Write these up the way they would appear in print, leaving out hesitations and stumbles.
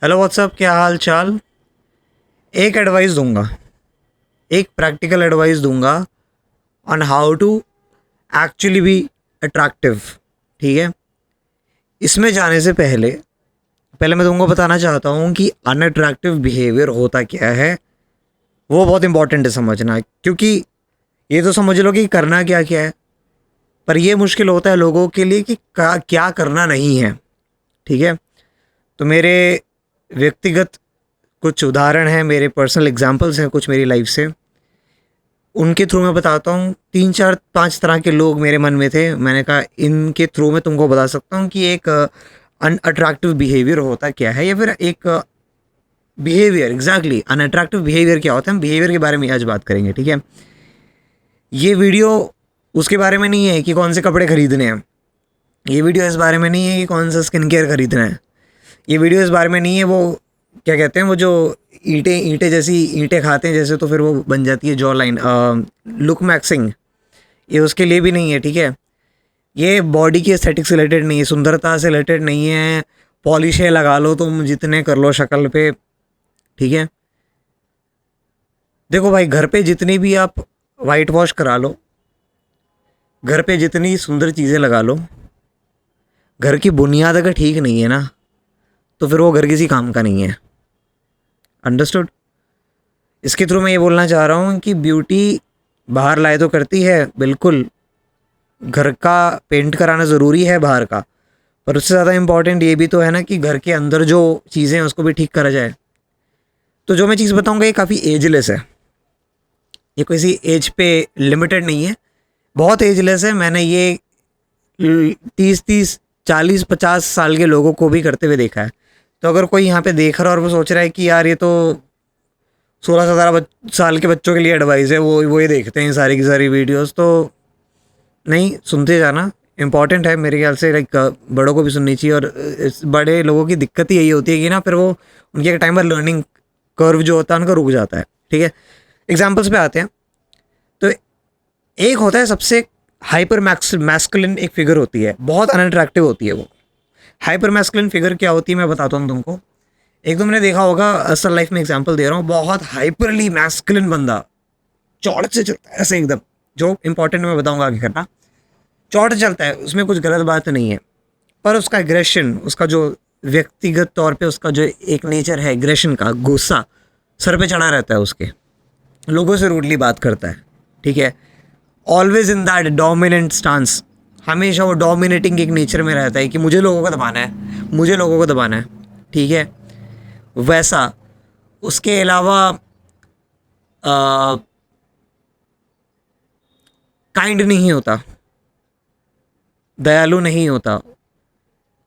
Hello what's up, क्या हाल चाल। एक एडवाइस दूंगा, एक प्रैक्टिकल एडवाइस दूंगा on how to actually be attractive. ठीक है, इसमें जाने से पहले पहले मैं तुमको बताना चाहता हूँ कि अनअट्रैक्टिव बिहेवियर होता क्या है। वो बहुत इंपॉर्टेंट है समझना, क्योंकि ये तो समझ लो कि करना क्या क्या है, पर ये मुश्किल होता है लोगों के लिए कि क्या करना नहीं है। ठीक है, तो मेरे व्यक्तिगत कुछ उदाहरण हैं, मेरे पर्सनल एग्जांपल्स हैं कुछ मेरी लाइफ से, उनके थ्रू मैं बताता हूँ। 3 4 5 तरह के लोग मेरे मन में थे, मैंने कहा इनके थ्रू मैं तुमको बता सकता हूँ कि एक अनअट्रैक्टिव बिहेवियर होता क्या है, या फिर एक बिहेवियर एग्जैक्टली अनअट्रैक्टिव बिहेवियर क्या होता है। हम बिहेवियर के बारे में आज बात करेंगे। ठीक है, ये वीडियो उसके बारे में नहीं है कि कौन से कपड़े खरीदने हैं, ये वीडियो इस बारे में नहीं है कि कौन सा स्किन केयर खरीदना है, ये वीडियो इस बारे में नहीं है वो क्या कहते हैं वो जो ईंटें ईंटें जैसी ईंटें खाते हैं जैसे, तो फिर वो बन जाती है जॉ लाइन, लुक मैक्सिंग, ये उसके लिए भी नहीं है। ठीक है, ये बॉडी की एस्थेटिक्स से रिलेटेड नहीं है, सुंदरता से रिलेटेड नहीं है। पॉलिशें लगा लो तुम जितने कर लो शक्ल पे। ठीक है, देखो भाई, घर पे जितनी भी आप वाइट वॉश करा लो, घर पे जितनी सुंदर चीज़ें लगा लो, घर की बुनियाद अगर ठीक नहीं है ना, तो फिर वो घर किसी काम का नहीं है। अंडरस्टूड। इसके थ्रू मैं ये बोलना चाह रहा हूँ कि ब्यूटी बाहर लाए तो करती है बिल्कुल, घर का पेंट कराना ज़रूरी है बाहर का, पर उससे ज़्यादा इम्पॉर्टेंट ये भी तो है ना कि घर के अंदर जो चीज़ें हैं उसको भी ठीक करा जाए। तो जो मैं चीज़ बताऊँगा ये काफ़ी एजलेस है, ये किसी एज पे लिमिटेड नहीं है, बहुत एजलेस है। मैंने ये 30 30 40 50 साल के लोगों को भी करते हुए देखा है। तो अगर कोई यहाँ पे देख रहा है और वो सोच रहा है कि यार ये तो 16 17 साल के बच्चों के लिए एडवाइस है, वो ये देखते हैं सारी की सारी वीडियोस, तो नहीं, सुनते जाना इम्पॉर्टेंट है मेरे ख्याल से। लाइक बड़ों को भी सुननी चाहिए, और बड़े लोगों की दिक्कत ही यही होती है कि ना फिर वो उनके एक टाइम पर लर्निंग कर्व जो होता है उनका रुक जाता है। ठीक है, एग्जाम्पल्स पे आते हैं। तो एक होता है सबसे हाइपर मैस्कुलिन एक फिगर होती है, बहुत अनअट्रैक्टिव होती है वो। हाइपर मैस्कुलिन फिगर क्या होती है मैं बताता हूँ तुमको। एक तुमने देखा होगा, असल लाइफ में एग्जांपल दे रहा हूँ, बहुत हाइपरली मैस्कुलिन बंदा चौड़ से चलता है ऐसे एकदम, जो इंपॉर्टेंट मैं बताऊंगा आगे करना, चौड़ चलता है, उसमें कुछ गलत बात नहीं है, पर उसका एग्रेशन, उसका जो व्यक्तिगत तौर पे उसका जो एक नेचर है एग्रेशन का, गुस्सा सर पे चढ़ा रहता है उसके, लोगों से रूडली बात करता है। ठीक है, always in that dominant stance, हमेशा वो डोमिनेटिंग एक नेचर में रहता है कि मुझे लोगों को दबाना है, मुझे लोगों को दबाना है। ठीक है, वैसा उसके अलावा काइंड नहीं होता, दयालु नहीं होता,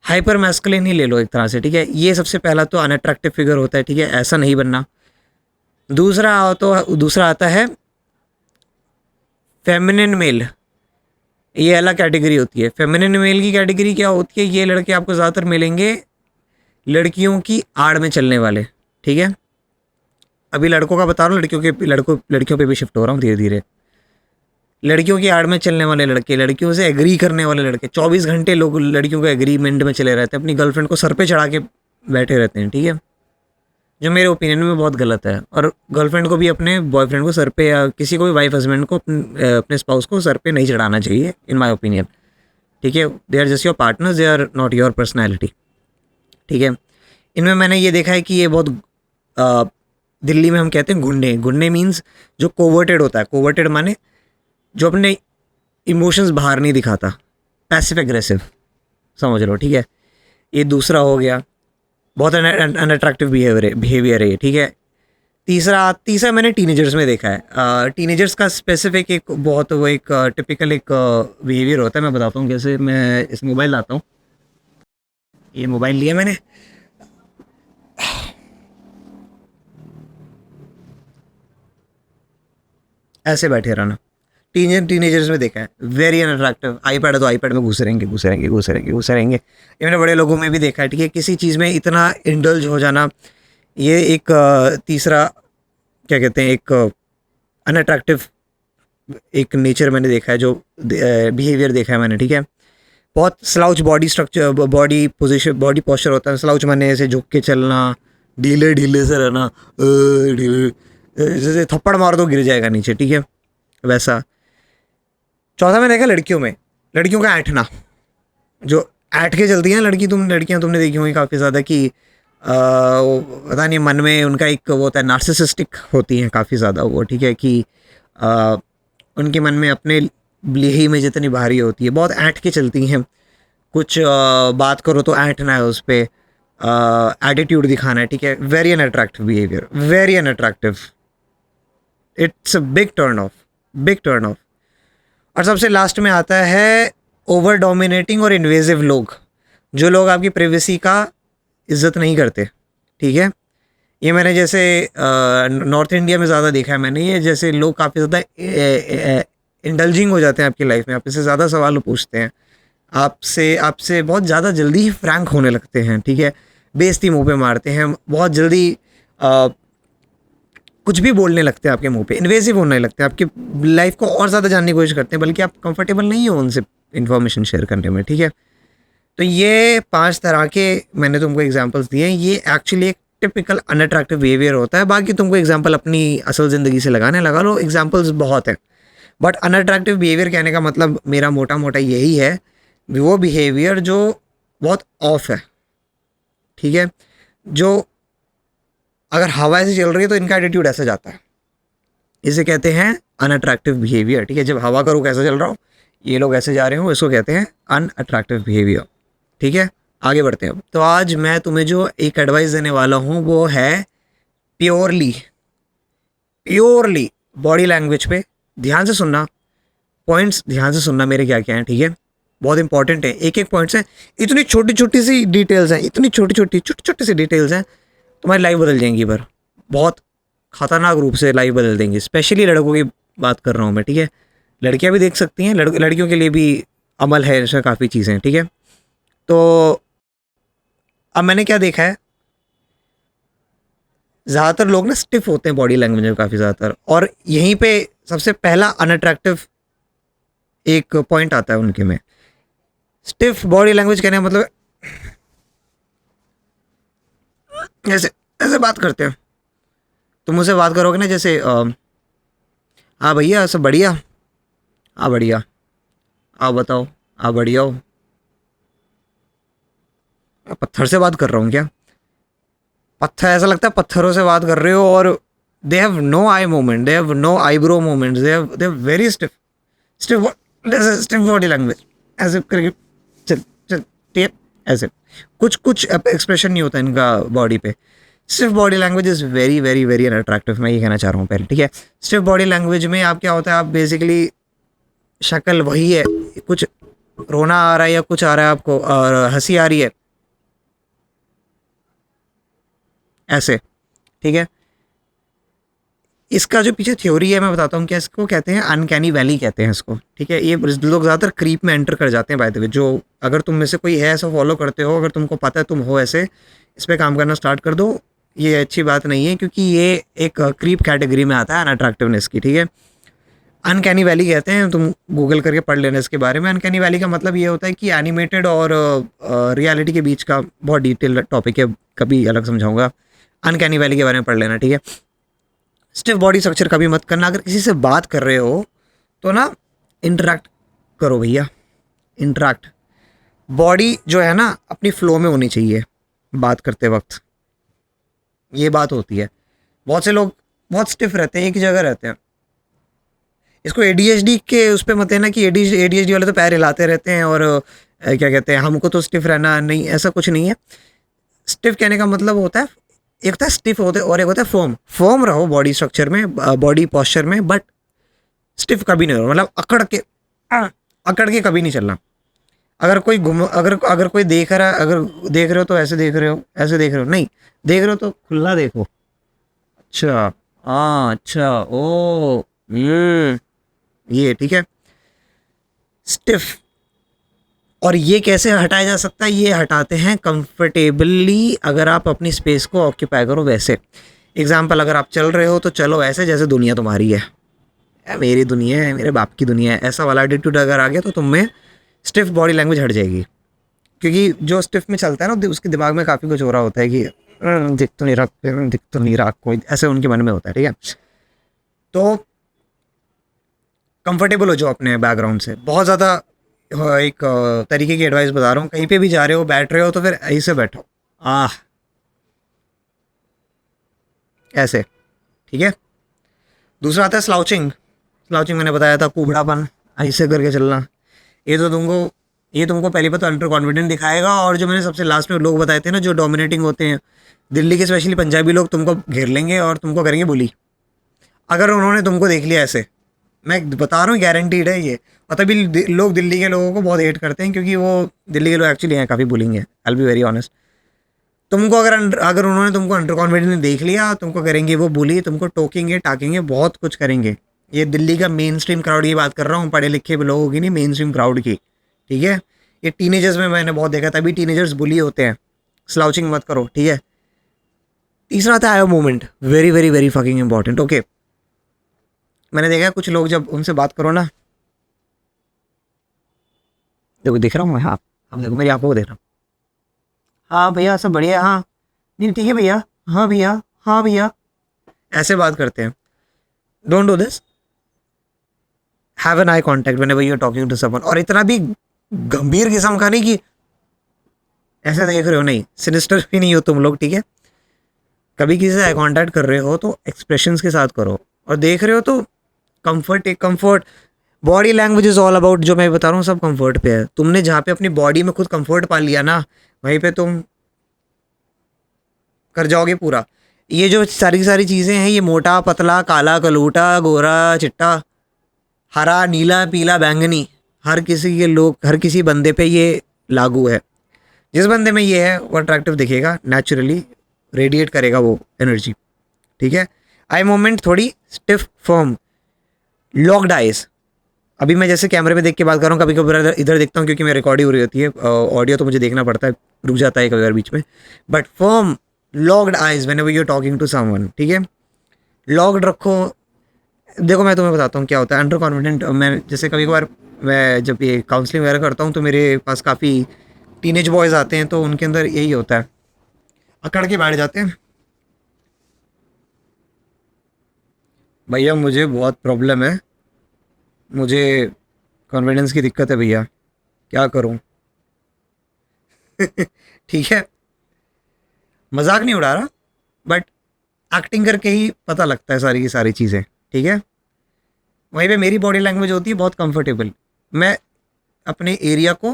हाइपर मैस्कुलिन ही ले लो एक तरह से। ठीक है, ये सबसे पहला तो अनअट्रैक्टिव फिगर होता है। ठीक है, ऐसा नहीं बनना। दूसरा आता है फेमिनिन मेल, ये अलग कैटेगरी होती है। फेमिनिन मेल की कैटेगरी क्या होती है, ये लड़के आपको ज़्यादातर मिलेंगे लड़कियों की आड़ में चलने वाले। ठीक है, अभी लड़कों का बता रहा हूँ, लड़कियों पे भी शिफ्ट हो रहा हूँ धीरे धीरे। लड़कियों की आड़ में चलने वाले लड़के, लड़कियों से एग्री करने वाले लड़के, 24 घंटे लोग लड़कियों के एग्रीमेंट में चले रहते हैं, अपनी गर्लफ्रेंड को सर पे चढ़ा के बैठे रहते हैं। ठीक है, जो मेरे ओपिनियन में बहुत गलत है, और गर्लफ्रेंड को भी अपने बॉयफ्रेंड को सर पे, या किसी को भी वाइफ हस्बैंड को अपने स्पाउस को सर पे नहीं चढ़ाना चाहिए इन माई ओपिनियन। ठीक है, they are just your partners, they are not your personality. ठीक है, इनमें मैंने ये देखा है कि ये बहुत अ, दिल्ली में हम कहते हैं गुंडे, गुंडे मीन्स जो कोवर्टेड होता है। कोवर्टेड माने जो अपने इमोशंस बाहर नहीं दिखाता, पैसिव एग्रेसिव समझ लो। ठीक है, ये दूसरा हो गया, बहुत अनअट्रैक्टिव बिहेवियर है ये। ठीक है, तीसरा तीसरा मैंने टीनेजर्स में देखा है। टीनेजर्स का स्पेसिफिक एक बहुत वो एक टिपिकल एक बिहेवियर होता है, मैं बताता हूँ कैसे। मैं इस मोबाइल लाता हूँ, ये मोबाइल लिया मैंने, ऐसे बैठे रहना। टीनेजर्स में देखा है, वेरी अनअट्रैक्टिव। आईपैड है तो आईपैड में घुसे रहेंगे घुसे रहेंगे घुसे रहेंगे घुसे रहेंगे। ये मैंने बड़े लोगों में भी देखा है। ठीक है, किसी चीज़ में इतना इंडल्ज हो जाना, ये एक तीसरा क्या कहते हैं, एक अनअट्रैक्टिव एक नेचर मैंने देखा है, जो बिहेवियर देखा है मैंने। ठीक है, बहुत slouch body structure, body position, body posture होता है। स्लाउच माने ऐसे झुक के चलना, ढीले ढीले से रहना, ढीले, जैसे थप्पड़ मार दो गिर जाएगा नीचे, ठीक है, वैसा। चौथा मैंने देखा लड़कियों का ऐंठना, जो ऐंठ के चलती हैं लड़कियां तुमने देखी होंगी काफ़ी ज़्यादा कि पता नहीं मन में उनका एक वो होता है, नार्सिसिस्टिक होती हैं काफ़ी ज़्यादा वो, ठीक है, कि उनके मन में अपने लिए में जितनी भारी होती है, बहुत ऐंठ के चलती हैं। कुछ बात करो तो ऐंठना है उस पर, एटीट्यूड दिखाना है, ठीक है। Very unattractive behaviour, very unattractive, it's a big turn off, big turn off. और सबसे लास्ट में आता है ओवर डोमिनेटिंग और इन्वेजिव लोग, जो लोग आपकी प्राइवेसी का इज्जत नहीं करते, ठीक है। ये मैंने जैसे नॉर्थ इंडिया में ज़्यादा देखा है मैंने, ये जैसे लोग काफ़ी ज़्यादा इंडल्जिंग हो जाते हैं आपकी लाइफ में, आपसे ज़्यादा सवाल पूछते हैं, आपसे बहुत ज़्यादा जल्दी ही फ्रैंक होने लगते हैं, ठीक है, बेइज्जती मुंह पे मारते हैं, बहुत जल्दी कुछ भी बोलने लगते हैं आपके मुंह पे, इन्वेसिव होने लगते हैं, आपकी लाइफ को और ज़्यादा जानने की कोशिश करते हैं, बल्कि आप कंफर्टेबल नहीं हो उनसे इन्फॉर्मेशन शेयर करने में, ठीक है। तो ये 5 तरह के मैंने तुमको एग्जांपल्स दिए हैं। ये एक्चुअली एक टिपिकल अनअट्रैक्टिव बिहेवियर होता है। बाकी तुमको एग्जांपल अपनी असल ज़िंदगी से लगा लो, एग्जांपल्स बहुत हैं। बट अनअट्रैक्टिव बिहेवियर कहने का मतलब मेरा मोटा मोटा यही है, वो बिहेवियर जो बहुत ऑफ है, ठीक है, जो अगर हवा ऐसे चल रही है तो इनका एटीट्यूड ऐसे जाता है, इसे कहते हैं अनअट्रैक्टिव बिहेवियर, ठीक है। जब हवा का रुख ऐसा चल रहा हो, ये लोग ऐसे जा रहे हो, इसको कहते हैं अनअट्रैक्टिव बिहेवियर, ठीक है। आगे बढ़ते हैं। तो आज मैं तुम्हें जो एक एडवाइस देने वाला हूँ वो है प्योरली बॉडी लैंग्वेज पे ध्यान से सुनना, पॉइंट्स ध्यान से सुनना मेरे क्या क्या हैं, ठीक है, बहुत इंपॉर्टेंट है। एक एक पॉइंट्स हैं, इतनी छोटी छोटी सी डिटेल्स हैं, इतनी छोटी छोटी सी डिटेल्स हैं, तुम्हारी लाइफ बदल जाएंगी, पर बहुत खतरनाक रूप से लाइफ बदल देंगी। स्पेशली लड़कों की बात कर रहा हूँ मैं, ठीक है, लड़कियाँ भी देख सकती हैं, लड़कियों के लिए भी अमल है ऐसा काफ़ी चीज़ें, ठीक है। तो अब मैंने क्या देखा है, ज़्यादातर लोग ना स्टिफ होते हैं बॉडी लैंग्वेज में काफ़ी ज़्यादातर, और यहीं पे सबसे पहला अनअट्रैक्टिव एक पॉइंट आता है उनके में। स्टिफ बॉडी लैंग्वेज कहने का मतलब ऐसे ऐसे बात करते हैं। तुम मुझसे बात करोगे ना जैसे हाँ भैया सब बढ़िया, हाँ बढ़िया, आप बताओ, आप बढ़िया हो, पत्थर से बात कर रहा हूँ क्या? पत्थर, ऐसा लगता है पत्थरों से बात कर रहे हो। और they have no eye movement, they have no eyebrow movement, they have very stiff body language, ऐसे करके चल चल टेप, ऐसे कुछ एक्सप्रेशन नहीं होता इनका बॉडी पे। Stiff body language is very very very unattractive, मैं ये कहना चाह रहा हूँ पहले, ठीक है। स्टिफ बॉडी लैंग्वेज में आप क्या होता है, आप बेसिकली शक्ल वही है, कुछ रोना आ रहा है या कुछ आ रहा है आपको और हंसी आ रही है, ऐसे, ठीक है। इसका जो पीछे थ्योरी है मैं बताता हूँ क्या, इसको कहते हैं अनकैनी वैली कहते हैं इसको, ठीक है। ये लोग ज़्यादातर क्रीप में एंटर कर जाते हैं बाय द वे। जो अगर तुम में से कोई है ऐसा फॉलो करते हो, अगर तुमको पता है तुम हो ऐसे, इस पर काम करना स्टार्ट कर दो। ये अच्छी बात नहीं है क्योंकि ये एक क्रीप कैटेगरी में आता है अनअट्रैक्टिवनेस की, ठीक है। अनकैनी वैली कहते हैं, तुम गूगल करके पढ़ लेना इसके बारे में। अनकैनी वैली का मतलब ये होता है कि एनिमेटेड और रियलिटी के बीच का बहुत डिटेल टॉपिक है, कभी अलग समझाऊंगा। अनकैनी वैली के बारे में पढ़ लेना, ठीक है। स्टिफ बॉडी स्ट्रक्चर कभी मत करना। अगर किसी से बात कर रहे हो तो ना इंटरेक्ट करो भैया, इंटरेक्ट। बॉडी जो है ना अपनी फ्लो में होनी चाहिए बात करते वक्त, ये बात होती है। बहुत से लोग बहुत स्टिफ रहते हैं, एक जगह रहते हैं। इसको ADHD के उस पर मत है ना कि ADHD वाले तो पैर हिलाते रहते हैं और क्या कहते हैं, हमको तो स्टिफ रहना नहीं, ऐसा कुछ नहीं है। स्टिफ कहने का मतलब होता है, एक होता है स्टिफ होते और एक होता है फर्म रहो बॉडी स्ट्रक्चर में, बॉडी पॉस्चर में, बट स्टिफ कभी नहीं रहो, मतलब अकड़ के कभी नहीं चलना। अगर कोई अगर कोई देख रहा है, अगर देख रहे हो तो ऐसे देख रहे हो, ऐसे देख रहे हो, नहीं देख रहे हो तो खुला देखो। अच्छा, हाँ अच्छा, ओ ये ठीक है, स्टिफ। और ये कैसे हटाया जा सकता है, ये हटाते हैं कंफर्टेबली, अगर आप अपनी स्पेस को ऑक्यूपाई करो वैसे। एग्जाम्पल, अगर आप चल रहे हो तो चलो ऐसे जैसे दुनिया तुम्हारी है, मेरी दुनिया है, मेरे बाप की दुनिया है, ऐसा वाला एटीट्यूड अगर आ गया तो तुम में स्टिफ बॉडी लैंग्वेज हट जाएगी, क्योंकि जो स्टिफ में चलता है ना उसके दिमाग में काफ़ी कुछ हो रहा होता है कि दिख तो नहीं रहा, दिख तो नहीं रहा कोई, ऐसे उनके मन में होता है, ठीक है। तो कंफर्टेबल हो जाओ अपने बैकग्राउंड से, बहुत ज़्यादा एक तरीके की एडवाइस बता रहा हूँ। कहीं पे भी जा रहे हो, बैठ रहे हो, तो फिर ऐसे बैठो, ऐसे, ठीक है। दूसरा आता है स्लाउचिंग। स्लाउचिंग मैंने बताया था, कुबड़ापन, ऐसे करके चलना। ये तुमको पहली बात तो अंडर कॉन्फिडेंट दिखाएगा, और जो मैंने सबसे लास्ट में लोग बताए थे ना जो डोमिनेटिंग होते हैं, दिल्ली के स्पेशली पंजाबी लोग तुमको घेर लेंगे और तुमको करेंगे बुली, अगर उन्होंने तुमको देख लिया ऐसे। मैं बता रहा हूँ, गारंटीड है ये। और तभी लोग दिल्ली के लोगों को बहुत हेट करते हैं, क्योंकि वो दिल्ली के लोग एक्चुअली हैं काफ़ी बुलिंग है, I will be very honest. तुमको अगर उन्होंने तुमको अंडर कॉन्फिडेंट देख लिया, तुमको करेंगे वो बुली, तुमको टोकेंगे, टाकेंगे, बहुत कुछ करेंगे। ये दिल्ली का मेन स्ट्रीम क्राउड की बात कर रहा हूँ, पढ़े लिखे लोगों की नहीं, मेन स्ट्रीम क्राउड की, ठीक है। ये टीनेजर्स में मैंने बहुत देखा, तभी टीनेजर्स बुली होते हैं। स्लाउचिंग मत करो, ठीक है। तीसरा आता है eye movement, very very very fucking important, okay. मैंने देखा कुछ लोग जब उनसे बात करो ना, देखो दिख रहा हूँ मैं, हाँ अब देखो मेरी आंखों को देख रहा हूँ, हाँ भैया सब बढ़िया, हाँ नहीं ठीक है भैया, हाँ भैया, हाँ भैया, ऐसे बात करते हैं। Don't do this, have an eye contact whenever you are talking to someone. और इतना भी गंभीर किस्म का नहीं कि ऐसे देख रहे हो, नहीं, सिनिस्टर भी नहीं हो तुम लोग, ठीक है। कभी किसी से आई कॉन्टैक्ट कर रहे हो तो एक्सप्रेशंस के साथ करो, और देख रहे हो तो comfort. Body language is all about, जो मैं बता रहा हूँ सब कंफर्ट पे है। तुमने जहाँ पे अपनी बॉडी में खुद कंफर्ट पा लिया ना, वहीं पे तुम कर जाओगे पूरा। ये जो सारी चीज़ें हैं, ये मोटा पतला, काला कलूटा, गोरा चिट्टा, हरा नीला पीला बैंगनी, हर किसी बंदे पे ये लागू है। जिस बंदे में ये है वो अट्रैक्टिव दिखेगा, नेचुरली रेडिएट करेगा वो एनर्जी, ठीक है। आई मूवमेंट थोड़ी स्टिफ, फर्म, लॉक्ड आइज। अभी मैं जैसे कैमरे में देख के बात कर रहा हूँ, कभी कभी इधर देखता हूँ क्योंकि मेरी रिकॉर्डिंग हो रही होती है, ऑडियो तो मुझे देखना पड़ता है, रुक जाता है कभी कभी बीच में। But firm locked eyes whenever you are talking to someone, ठीक है। लॉक्ड रखो। देखो मैं तुम्हें बताता हूँ क्या होता है अंडर कॉन्फिडेंट। मैं जैसे कभी कभार मैं जब ये काउंसलिंग वगैरह करता हूँ तो मेरे पास काफ़ी टीनेज बॉयज़ आते हैं, तो उनके अंदर यही होता है, अकड़ के बैठ जाते हैं, भैया मुझे बहुत प्रॉब्लम है, मुझे कॉन्फिडेंस की दिक्कत है भैया, क्या करूं। ठीक है, मजाक नहीं उड़ा रहा, बट एक्टिंग करके ही पता लगता है सारी की सारी चीज़ें, ठीक है। वहीं पे मेरी बॉडी लैंग्वेज होती है बहुत कंफर्टेबल, मैं अपने एरिया को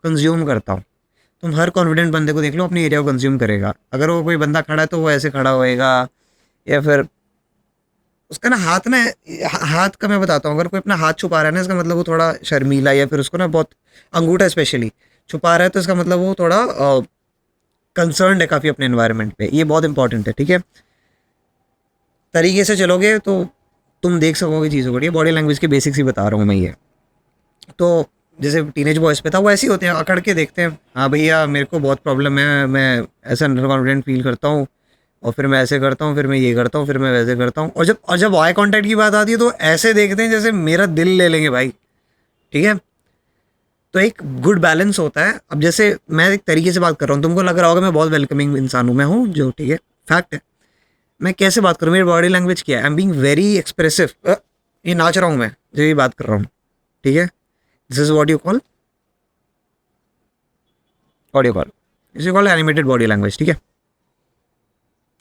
कंज्यूम करता हूँ। तुम हर कॉन्फिडेंट बंदे को देख लो, अपने एरिया को कंज्यूम करेगा। अगर वो कोई बंदा खड़ा है तो वो ऐसे खड़ा होएगा, या फिर उसका ना हाथ का मैं बताता हूँ, अगर कोई अपना हाथ छुपा रहा है ना, इसका मतलब वो थोड़ा शर्मीला, या फिर उसको ना बहुत, अंगूठा स्पेशली छुपा रहा है, तो इसका मतलब वो थोड़ा कंसर्न्ड है काफ़ी अपने एनवायरनमेंट पे। ये बहुत इंपॉर्टेंट है, ठीक है। तरीके से चलोगे तो तुम देख सकोगे चीज़ों को, ये बॉडी लैंग्वेज के बेसिक्स ही बता रहा हूँ मैं ये। तो जैसे टीनेज बॉयज़ पे था, वो ऐसे ही होते हैं, अकड़ के देखते हैं, हाँ भैया मेरे को बहुत प्रॉब्लम है, मैं ऐसा अंडर कॉन्फिडेंट फील करता हूँ, और फिर मैं ऐसे करता हूँ, फिर मैं ये करता हूँ, फिर मैं वैसे करता हूँ। और जब आई कांटेक्ट की बात आती है तो ऐसे देखते हैं जैसे मेरा दिल ले लेंगे भाई, ठीक है। तो एक गुड बैलेंस होता है। अब जैसे मैं एक तरीके से बात कर रहा हूँ, तुमको लग रहा होगा मैं बहुत वेलकमिंग इंसान हूँ, मैं हूँ जो, ठीक है, फैक्ट है। मैं कैसे बात करूँ, मेरी बॉडी लैंग्वेज क्या है, I am being very expressive. ये नाच रहा हूँ मैं जो ये बात कर रहा हूँ, ठीक है। This is what you call animated body language, ठीक है।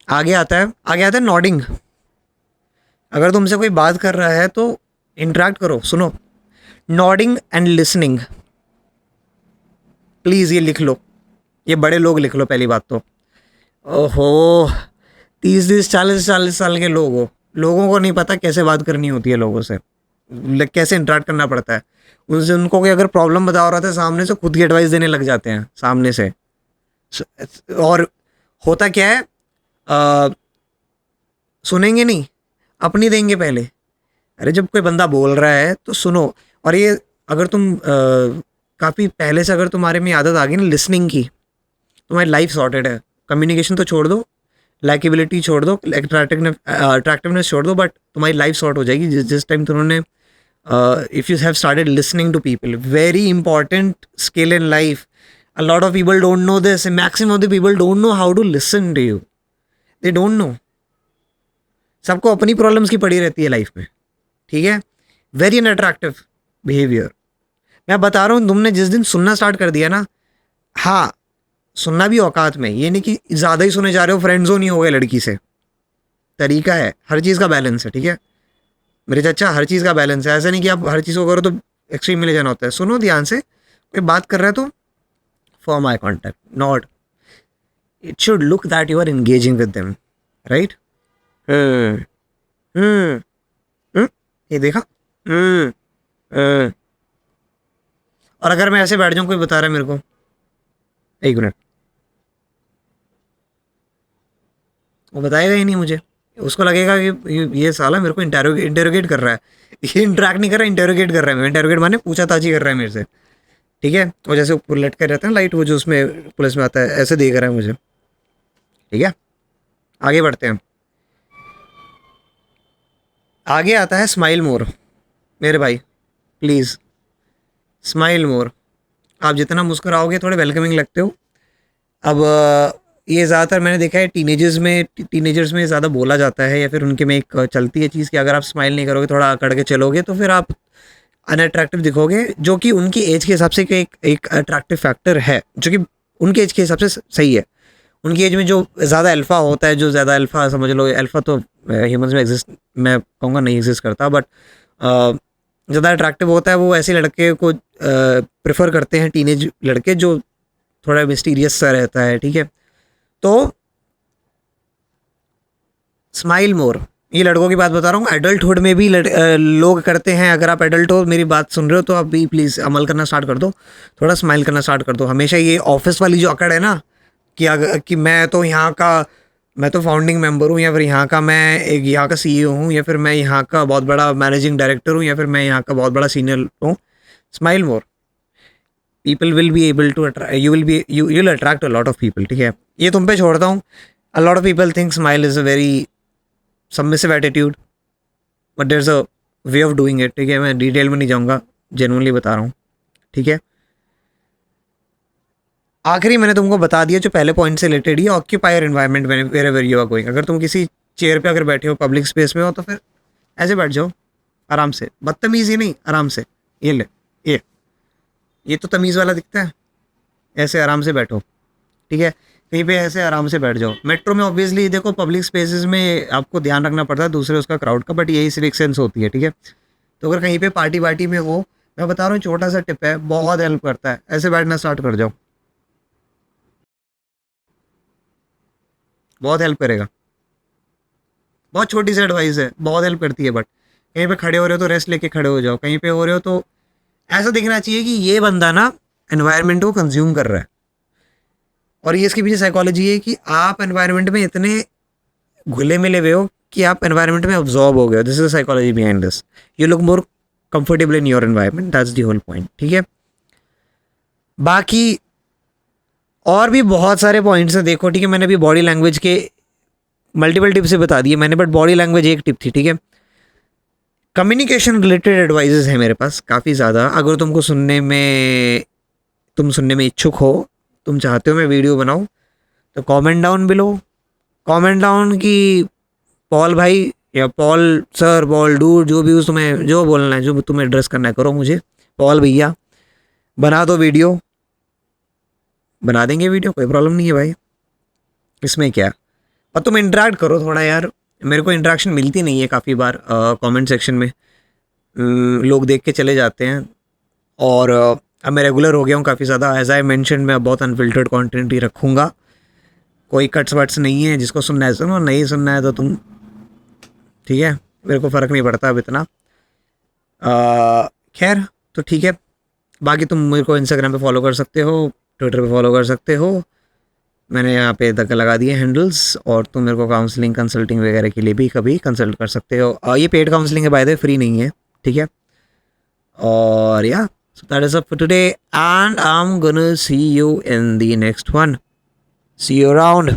आगे आता है नॉडिंग। अगर तुमसे कोई बात कर रहा है तो इंटरेक्ट करो, सुनो। नॉडिंग एंड लिसनिंग, प्लीज़ ये लिख लो, ये बड़े लोग लिख लो पहली बात तो। ओहो, 30-40 साल के लोगों को नहीं पता कैसे बात करनी होती है लोगों से, कैसे इंटरेक्ट करना पड़ता है उनसे। उनको कोई अगर प्रॉब्लम बता रहा था सामने से, खुद की एडवाइस देने लग जाते हैं सामने से। और होता क्या है, सुनेंगे नहीं, अपनी देंगे पहले। अरे जब कोई बंदा बोल रहा है तो सुनो। और ये अगर तुम काफ़ी पहले से अगर तुम्हारे में आदत आ गई ना लिसनिंग की, तुम्हारी लाइफ सॉर्टेड है। कम्युनिकेशन तो छोड़ दो, लाइकेबिलिटी छोड़ दो, अट्रैक्टिवनेस छोड़ दो, बट तुम्हारी लाइफ सॉर्ट हो जाएगी जिस टाइम तुमने if you have started listening to people, very important skill in life. A lot of people don't know this, and maximum of the people don't know how to listen to you. They don't know. सबको अपनी problems की पड़ी रहती है life में, ठीक है. Very unattractive behaviour. मैं बता रहा हूँ, तुमने जिस दिन सुनना स्टार्ट कर दिया ना, हाँ सुनना भी औकात में, ये नहीं कि ज़्यादा ही सुने जा रहे हो, फ्रेंड जोन ही हो गए लड़की से. तरीका है, हर चीज़ का बैलेंस है, ठीक है मेरे चाचा, हर चीज़ का बैलेंस है. ऐसा नहीं कि आप हर चीज़ को करो तो एक्सट्रीम में ले जाना होता है. सुनो ध्यान से, कोई बात कर रहा है तो firm eye contact, not, it should look that you are engaging with them, right. ये देखा. और अगर मैं ऐसे बैठ जाऊँ, कोई बता रहा है मेरे को, एक मिनट, वो बताएगा ही नहीं मुझे. उसको लगेगा कि ये साला मेरे को इंटेरोगेट कर रहा है. ये इंटरेक्ट नहीं कर रहा है, इंटेरोगेट कर रहा है. इंटेरोगेट माने पूछताछी कर रहा है मेरे से, ठीक है. वो जैसे ऊपर लटके रहते हैं लाइट, वो जो उसमें पुलिस में आता है, ऐसे देख रहा है मुझे, ठीक है. आगे बढ़ते हैं. आगे आता है स्माइल मोर. मेरे भाई प्लीज़ स्माइल मोर. आप जितना मुस्कुराओगे थोड़े वेलकमिंग लगते हो. अब ये ज़्यादातर मैंने देखा है टीनेजर्स में ज़्यादा बोला जाता है, या फिर उनके में एक चलती है चीज़ कि अगर आप स्माइल नहीं करोगे, थोड़ा अकड़ के चलोगे, तो फिर आप अनअट्रैक्टिव दिखोगे, जो कि उनकी एज के हिसाब से एक अट्रैक्टिव फैक्टर है, जो कि उनके एज के हिसाब से सही है. उनकी एज में जो ज़्यादा अल्फ़ा होता है, जो ज़्यादा अल्फ़ा समझ लो, अल्फ़ा तो ह्यूमंस में एग्जिस्ट, मैं कहूँगा नहीं एग्जिस्ट करता, बट ज़्यादा अट्रैक्टिव होता है, वो ऐसे लड़के को प्रेफर करते हैं, टीनेज लड़के जो थोड़ा मिस्टीरियस सा रहता है, ठीक है. तो स्माइल मोर, ये लड़कों की बात बता रहा हूँ. एडल्टहुड में भी लोग करते हैं. अगर आप एडल्ट हो, मेरी बात सुन रहे हो, तो आप भी प्लीज़ अमल करना स्टार्ट कर दो, थोड़ा स्माइल करना स्टार्ट कर दो. हमेशा ये ऑफिस वाली जो अकड़ है ना कि मैं तो फाउंडिंग मेंबर हूँ, या फिर यहाँ का सीईओ हूँ, या फिर मैं यहाँ का बहुत बड़ा मैनेजिंग डायरेक्टर हूँ, या फिर मैं यहाँ का बहुत बड़ा सीनियर हूँ. Smile more, people will be able to you will attract a lot of people, ठीक है. ये तुम पे छोड़ता हूँ. A lot of people think smile is a very submissive attitude, but there is a way of doing it, ठीक है. मैं डिटेल में नहीं जाऊँगा, जेन्युइनली बता रहा हूँ, ठीक है. आखिरी मैंने तुमको बता दिया जो पहले पॉइंट से रिलेटेड ही, ऑक्यूपायर एनवायरनमेंट में वेयर यू आर गोइंग. अगर तुम किसी चेयर पे अगर बैठे हो, पब्लिक स्पेस में हो, तो फिर ऐसे बैठ जाओ आराम से. बदतमीज़ी नहीं, आराम से. ये ले, ये तो तमीज़ वाला दिखता है. ऐसे आराम से बैठो, ठीक है. कहीं पे ऐसे आराम से बैठ जाओ. मेट्रो में ऑब्वियसली देखो, पब्लिक स्पेसेस में आपको ध्यान रखना पड़ता है दूसरे उसका क्राउड का, बट यही सिविक सेंस होती है, ठीक है. तो अगर कहीं पे पार्टी में हो, मैं बता रहा हूँ, छोटा सा टिप है, बहुत हेल्प करता है. ऐसे बैठना स्टार्ट कर जाओ, बहुत हेल्प करेगा. बहुत छोटी सी एडवाइस है, बहुत हेल्प करती है. बट कहीं पे खड़े हो रहे हो तो रेस्ट लेके खड़े हो जाओ. कहीं पे हो रहे हो तो ऐसा दिखना चाहिए कि ये बंदा ना एनवायरनमेंट को कंज्यूम कर रहा है. और ये इसके पीछे साइकोलॉजी है कि आप एनवायरनमेंट में इतने घुले मिले हुए हो कि आप एनवायरनमेंट में अब्जॉर्ब हो गए हो. This is psychology behind this. You look more comfortable in your environment, that's the whole point, ठीक है. बाकी और भी बहुत सारे पॉइंट्स हैं, देखो, ठीक है. मैंने अभी बॉडी लैंग्वेज के मल्टीपल टिप्स से बता दिए मैंने, बट बॉडी लैंग्वेज एक टिप थी, ठीक है. कम्युनिकेशन रिलेटेड एडवाइजेस है मेरे पास काफ़ी ज़्यादा. अगर तुम सुनने में इच्छुक हो, तुम चाहते हो मैं वीडियो बनाऊँ, तो comment down below, comment down कि पॉल भाई या पॉल सर, पॉल डूड, जो भी तुम्हें जो बोलना है, जो तुम्हें एड्रेस करना है, करो मुझे. पॉल भैया बना दो वीडियो, बना देंगे वीडियो, कोई प्रॉब्लम नहीं है भाई, इसमें क्या. पर तुम इंटरेक्ट करो थोड़ा यार. मेरे को इंटरेक्शन मिलती नहीं है काफ़ी बार कमेंट सेक्शन में. लोग देख के चले जाते हैं. और अब मैं रेगुलर हो गया हूँ काफ़ी ज़्यादा. एज आई मेंशन, मैं बहुत अनफिल्टर्ड कंटेंट ही रखूँगा. कोई कट्स वट्स नहीं है. जिसको सुनना है सुनो, नहीं सुनना है तो तुम, ठीक है, मेरे को फ़र्क नहीं पड़ता अब इतना. खैर, तो ठीक है. बाकी तुम मेरे को इंस्टाग्राम पे फॉलो कर सकते हो, ट्विटर पे फॉलो कर सकते हो. मैंने यहाँ पे तक लगा दिए हैंडल्स. और तुम मेरे को काउंसलिंग, कंसल्टिंग वगैरह के लिए भी कभी कंसल्ट कर सकते हो. ये पेड काउंसलिंग है, बाय द वे, फ्री नहीं है, ठीक है. और या, so that is up for today, and I'm gonna see you in the next one. See you around.